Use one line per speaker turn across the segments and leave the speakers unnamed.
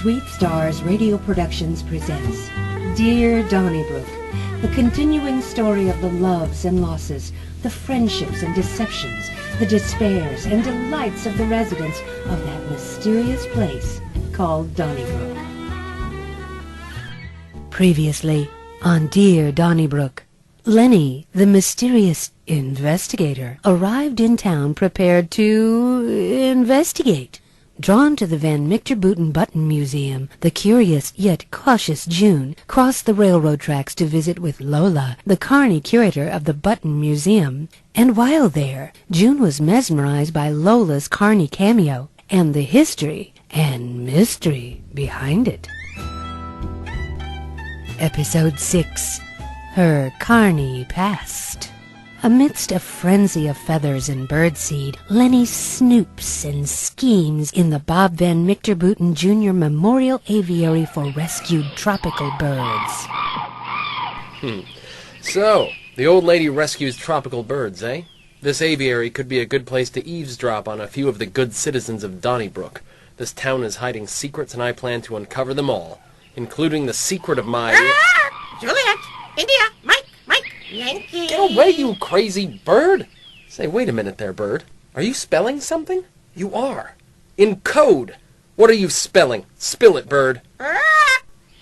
Sweet Stars Radio Productions presents Dear Donnybrook, the continuing story of the loves and losses, the friendships and deceptions, the despairs and delights of the residents of that mysterious place called Donnybrook. Previously on Dear Donnybrook, Lenny, the mysterious investigator, arrived in town prepared to investigate. Drawn to the Van Michterbooten Button Museum, the curious yet cautious June crossed the railroad tracks to visit with Lola, the Carney curator of the Button Museum. And while there, June was mesmerized by Lola's Carney cameo and the history and mystery behind it. Episode 6. Her Carney Past. Amidst a frenzy of feathers and birdseed, Lenny snoops and schemes in the Bob Van Michterbooten Jr. Memorial Aviary for Rescued Tropical Birds.
So, the old lady rescues tropical birds, eh? This aviary could be a good place to eavesdrop on a few of the good citizens of Donnybrook. This town is hiding secrets, and I plan to uncover them all, including the secret of my...
Juliet! India! Mike! Yankee!
Get away, you crazy bird! Say, wait a minute there, bird. Are you spelling something? You are. In code. What are you spelling? Spill it, bird.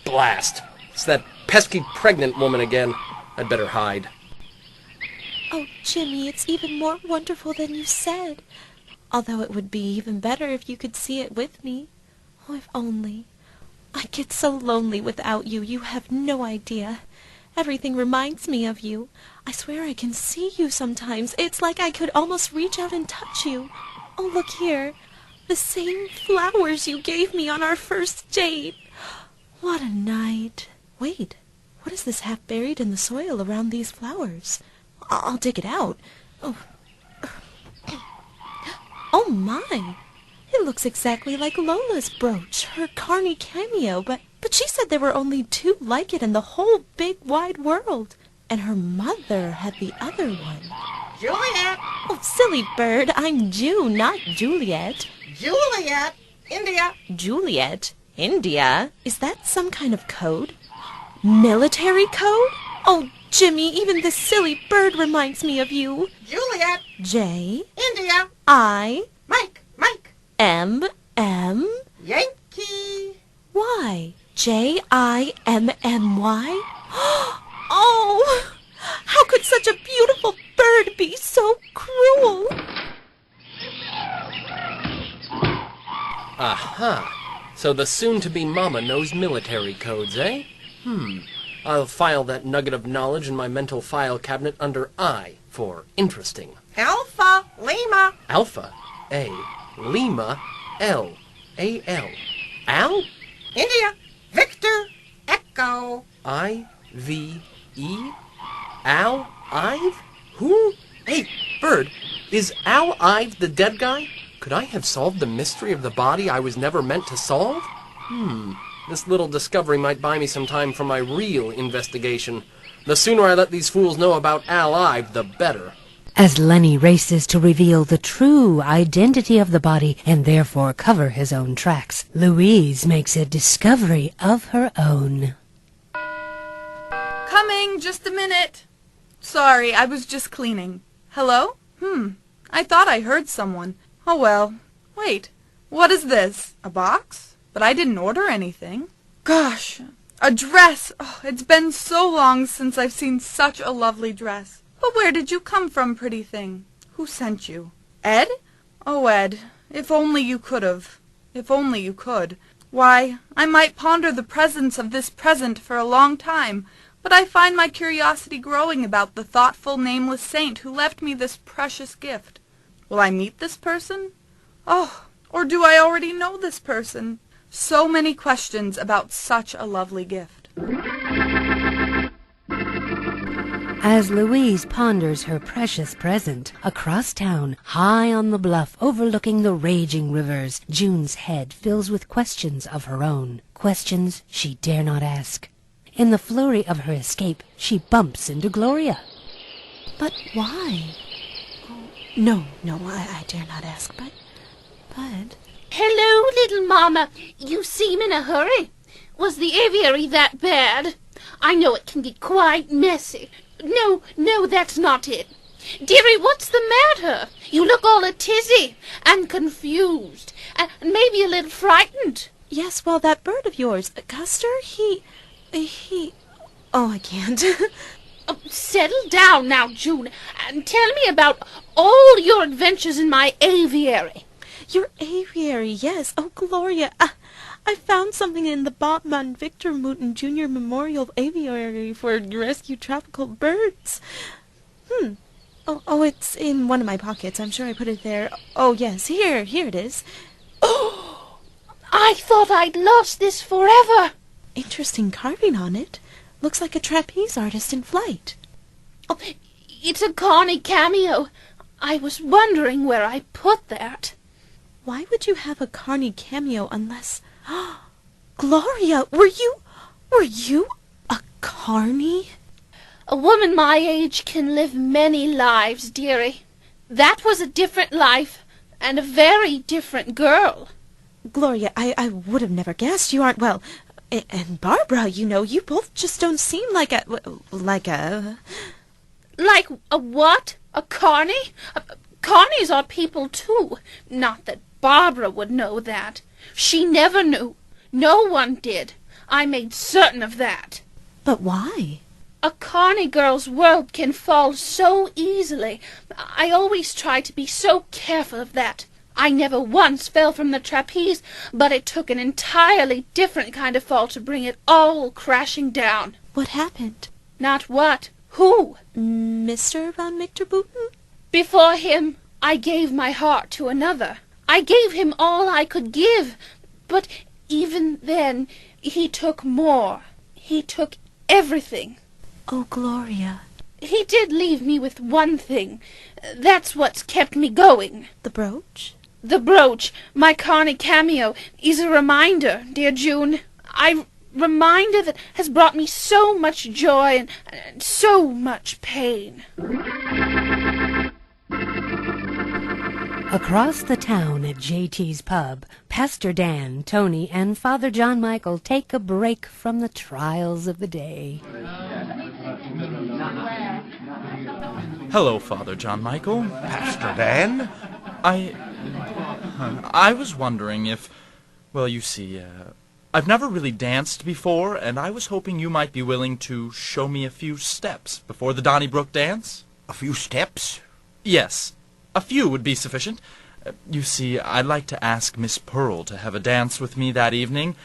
Blast. It's that pesky pregnant woman again. I'd better hide.
Oh, Jimmy, it's even more wonderful than you said. Although it would be even better if you could see it with me. Oh, if only. I get so lonely without you. You have no idea. Everything reminds me of you. I swear I can see you sometimes. It's like I could almost reach out and touch you. Oh, look here. The same flowers you gave me on our first date. What a night. Wait, what is this half buried in the soil around these flowers? I'll dig it out. Oh my. It looks exactly like Lola's brooch, her Carney cameo, but she said there were only two like it in the whole big wide world. And her mother had the other one.
Juliet!
Oh, silly bird, I'm June, not Juliet.
Juliet! India!
Juliet? India? Is that some kind of code? Military code? Oh, Jimmy, even this silly bird reminds me of you.
Juliet!
J.
India!
I.
Mike!
M.
Yankee!
Y. Jimmy? Oh! How could such a beautiful bird be so cruel?
Aha! So the soon-to-be mama knows military codes, eh? I'll file that nugget of knowledge in my mental file cabinet under I for interesting.
Alpha! Lima!
Alpha, A, Lima, L, A-L. Al?
India! Victor! Echo!
I-V-E? Al Ive? Who? Hey, bird, is Al Ive the dead guy? Could I have solved the mystery of the body I was never meant to solve? This little discovery might buy me some time for my real investigation. The sooner I let these fools know about Al Ive, the better.
As Lenny races to reveal the true identity of the body and therefore cover his own tracks, Louise makes a discovery of her own.
Coming, just a minute. Sorry, I was just cleaning. Hello? I thought I heard someone. Oh well. Wait, what is this? A box? But I didn't order anything. Gosh, a dress! Oh, it's been so long since I've seen such a lovely dress. But where did you come from, pretty thing? Who sent you? Ed? Oh, Ed, if only you could have. If only you could. Why, I might ponder the presence of this present for a long time, but I find my curiosity growing about the thoughtful, nameless saint who left me this precious gift. Will I meet this person? Oh, or do I already know this person? So many questions about such a lovely gift.
As Louise ponders her precious present, across town, high on the bluff overlooking the raging rivers, June's head fills with questions of her own, questions she dare not ask. In the flurry of her escape, she bumps into Gloria.
But why? Oh, no, I dare not ask, but
Hello, little mama. You seem in a hurry. Was the aviary that bad? I know it can get quite messy. No, that's not it. Dearie, what's the matter? You look all a tizzy and confused and maybe a little frightened.
Yes, well, that bird of yours, Custer, he... Oh, I can't.
Settle down now, June, and tell me about all your adventures in my aviary.
Your aviary, yes. Oh, Gloria, I found something in the Bob von Victor Mooten Jr. Memorial Aviary for Rescued Tropical Birds. Oh, it's in one of my pockets. I'm sure I put it there. Oh, yes, here it is.
Oh, I thought I'd lost this forever.
Interesting carving on it. Looks like a trapeze artist in flight.
Oh, it's a Connie cameo. I was wondering where I put that.
Why would you have a Carney cameo unless... Gloria, were you a Carney?
A woman my age can live many lives, dearie. That was a different life, and a very different girl.
Gloria, I would have never guessed. You aren't, well... And Barbara, you know, you both just don't seem like a... Like a what? A Carney? Carnies are people, too. Not that Barbara would know that. She never knew. No one did. I made certain of that. But why?
A Carney girl's world can fall so easily. I always try to be so careful of that. I never once fell from the trapeze, but it took an entirely different kind of fall to bring it all crashing down.
What happened?
Not what. Who?
Mr. von Victor Booten?
Before him, I gave my heart to another. I gave him all I could give, but even then, he took more. He took everything.
Oh, Gloria.
He did leave me with one thing. That's what's kept me going.
The brooch?
The brooch, my Carney cameo, is a reminder, dear June. A reminder that has brought me so much joy and so much pain.
Across the town at JT's pub, Pastor Dan, Tony, and Father John Michael take a break from the trials of the day.
Hello, Father John Michael.
Pastor Dan?
I was wondering if... Well, you see, I've never really danced before, and I was hoping you might be willing to show me a few steps before the Donnybrook dance.
A few steps?
Yes, a few would be sufficient. You see, I'd like to ask Miss Pearl to have a dance with me that evening,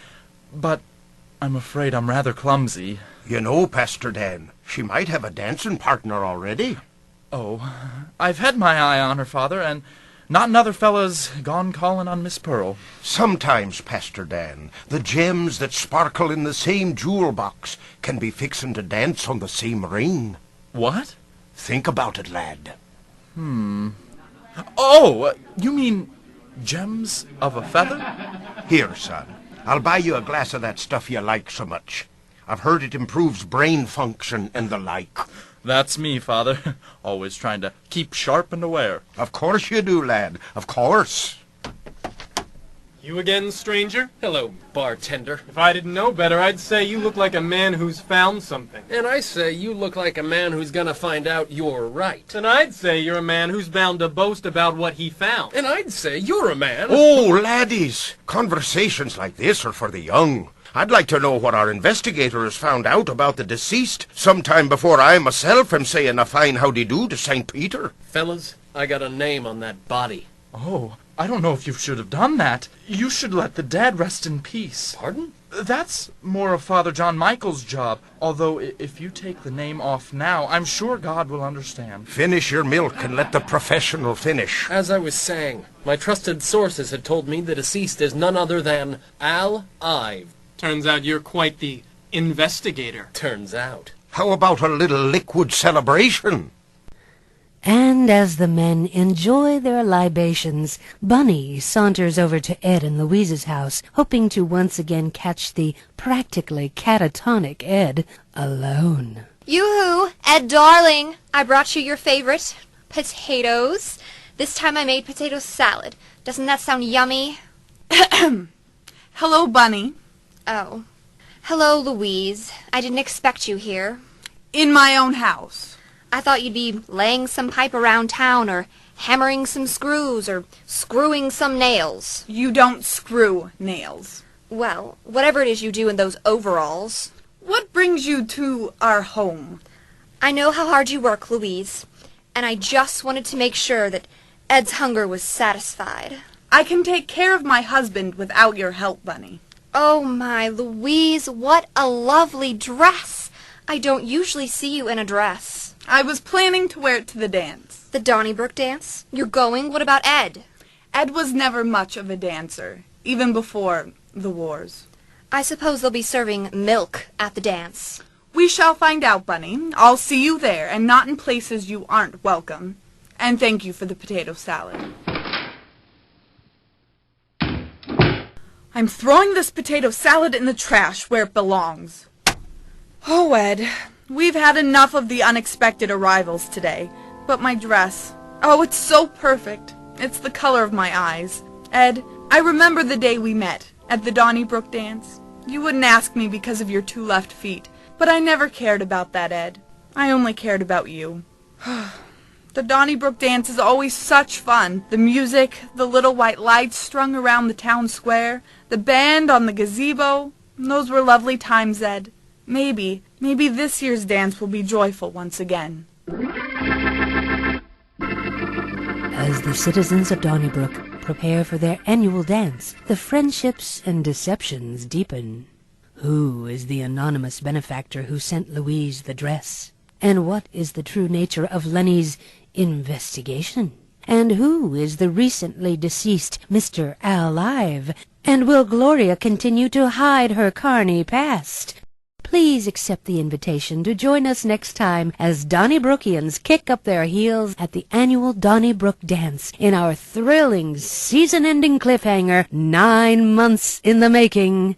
but I'm afraid I'm rather clumsy.
You know, Pastor Dan, she might have a dancing partner already.
Oh, I've had my eye on her, Father, and not another fella's gone calling on Miss Pearl.
Sometimes, Pastor Dan, the gems that sparkle in the same jewel box can be fixin' to dance on the same ring.
What?
Think about it, lad.
Oh, you mean gems of a feather?
Here, son, I'll buy you a glass of that stuff you like so much. I've heard it improves brain function and the like.
That's me, Father. Always trying to keep sharp and aware.
Of course you do, lad. Of course.
You again, stranger?
Hello, bartender.
If I didn't know better, I'd say you look like a man who's found something.
And I say you look like a man who's gonna find out you're right.
And I'd say you're a man who's bound to boast about what he found.
And I'd say you're a man...
Oh, laddies, conversations like this are for the young. I'd like to know what our investigator has found out about the deceased sometime before I myself am saying a fine howdy-do to St. Peter.
Fellas, I got a name on that body.
Oh, I don't know if you should have done that. You should let the dead rest in peace.
Pardon?
That's more of Father John Michael's job, although if you take the name off now, I'm sure God will understand.
Finish your milk and let the professional finish.
As I was saying, my trusted sources had told me the deceased is none other than Al Ive.
Turns out you're quite the investigator.
Turns out.
How about a little liquid celebration?
And as the men enjoy their libations, Bunny saunters over to Ed and Louise's house, hoping to once again catch the practically catatonic Ed alone.
Yoo-hoo! Ed, darling, I brought you your favorite, potatoes. This time I made potato salad. Doesn't that sound yummy?
Hello, Bunny.
Oh. Hello, Louise. I didn't expect you here.
In my own house.
I thought you'd be laying some pipe around town or hammering some screws or screwing some nails.
You don't screw nails.
Well, whatever it is you do in those overalls.
What brings you to our home?
I know how hard you work, Louise, and I just wanted to make sure that Ed's hunger was satisfied.
I can take care of my husband without your help, Bunny.
Oh my, Louise, what a lovely dress! I don't usually see you in a dress.
I was planning to wear it to the dance.
The Donnybrook dance? You're going? What about Ed?
Ed was never much of a dancer, even before the wars.
I suppose they'll be serving milk at the dance.
We shall find out, Bunny. I'll see you there, and not in places you aren't welcome. And thank you for the potato salad. I'm throwing this potato salad in the trash where it belongs. Oh, Ed, we've had enough of the unexpected arrivals today. But my dress, oh, it's so perfect. It's the color of my eyes. Ed, I remember the day we met at the Donnybrook dance. You wouldn't ask me because of your 2 left feet, but I never cared about that, Ed. I only cared about you. The Donnybrook dance is always such fun. The music, the little white lights strung around the town square, the band on the gazebo. Those were lovely times, Ed. Maybe this year's dance will be joyful once again.
As the citizens of Donnybrook prepare for their annual dance, the friendships and deceptions deepen. Who is the anonymous benefactor who sent Louise the dress? And what is the true nature of Lenny's investigation? And who is the recently deceased Mr. Alive? And will Gloria continue to hide her carny past? Please accept the invitation to join us next time as Donnybrookians kick up their heels at the annual Donnybrook dance in our thrilling season-ending cliffhanger, 9 months in the making.